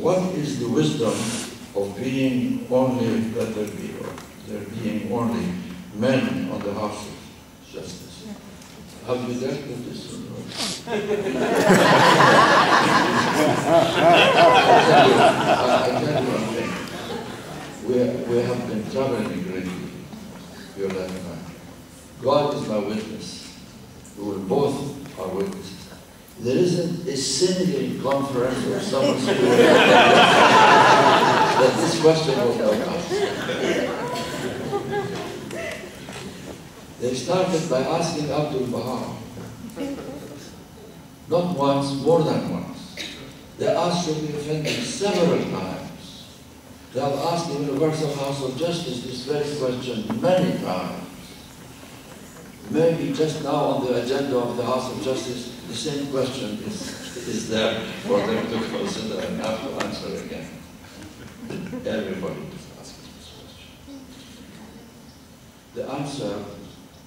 what is the wisdom of being only, there being only men on the House of Justice? Have you dealt with this? I tell you one thing. We have been traveling greatly your lifetime. God is my witness. We will both are witnesses. There isn't a single conference or summer school that this question was not asked. They started by asking Abdul Baha. Not once, more than once. They asked Shaykh Effendi several times. They have asked the Universal House of Justice this very question many times. Maybe just now on the agenda of the House of Justice, the same question is there for them to consider and have to answer again. Everybody is asking this question. The answer,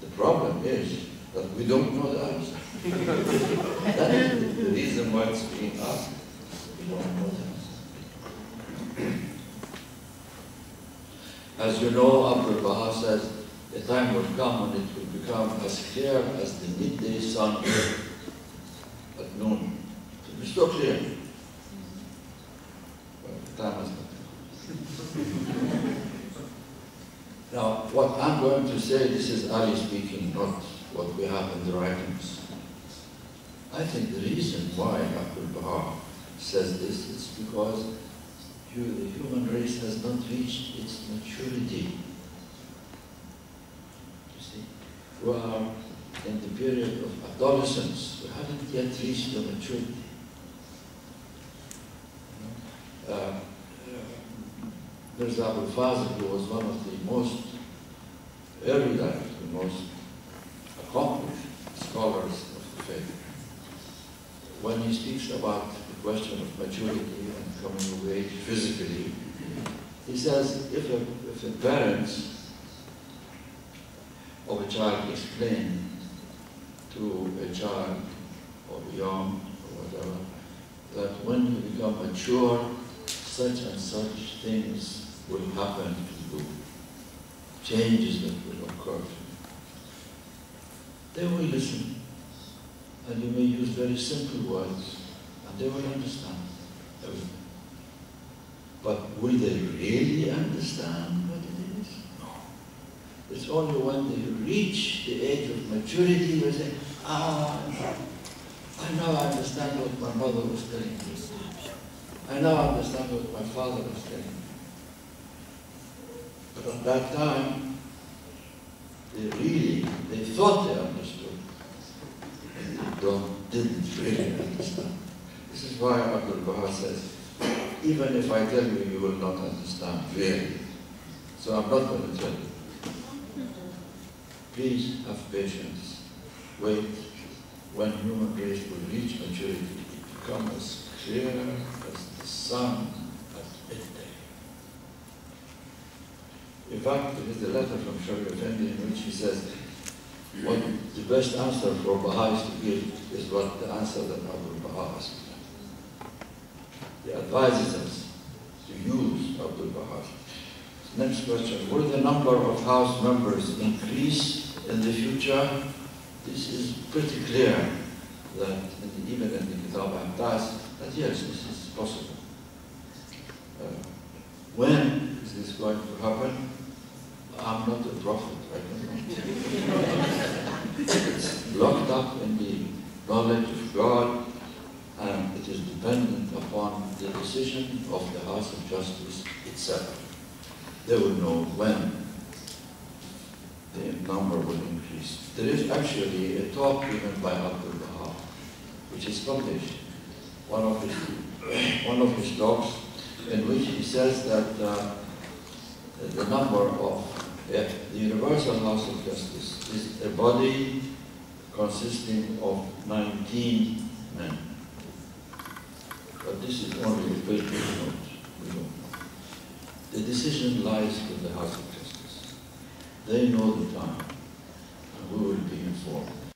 the problem is that we don't know the answer. That is the reason why it's being asked. We don't know the answer. As you know, Abdul Baha says, a time will come when it will become as clear as the midday sun at noon. It will be so clear. But the time has not come. Now, what I'm going to say, this is Ali speaking, not what we have in the writings. I think the reason why Abdul Baha says this is because the human race has not reached its maturity. We are in the period of adolescence. We haven't yet reached the maturity. There's Abu Fazl, who was one of the most erudite, the most accomplished scholars of the faith. When he speaks about the question of maturity and coming of age physically, he says if the parents of a child explain to a child or young or whatever that when you become mature, such and such things will happen to you, changes that will occur to you. They will listen, and you may use very simple words, and they will understand everything. But will they really understand what it is? No. It's only when they reach the age of maturity they say, I now understand what my mother was telling me. I now understand what my father was telling me. But at that time, they thought they understood, and they didn't really understand. This is why Abdul Baha says, even if I tell you, you will not understand really. So I'm not going to tell you. Please have patience. Wait. When human race will reach maturity, it will become as clear as the sun at midday. In fact, there is a letter from Shaykh Effendi in which he says, what the best answer for Baha'is to give is what the answer that Abdul Baha has given. He advises us to use Abdul Baha. Next question, will the number of house members increase in the future? This is pretty clear that even in the Kitab al-Tas, that yes, this is possible. When is this going to happen? I'm not a prophet, I don't know. It's locked up in the knowledge of God, and it is dependent upon the decision of the House of Justice itself. They will know when the number will increase. There is actually a talk given by Abdul Baha, which is published, one of his talks, in which he says that the number of the Universal House of Justice is a body consisting of 19 men. But this is only a paper note. We don't know. The decision lies with the House of Justice. They know the time, and we will be informed.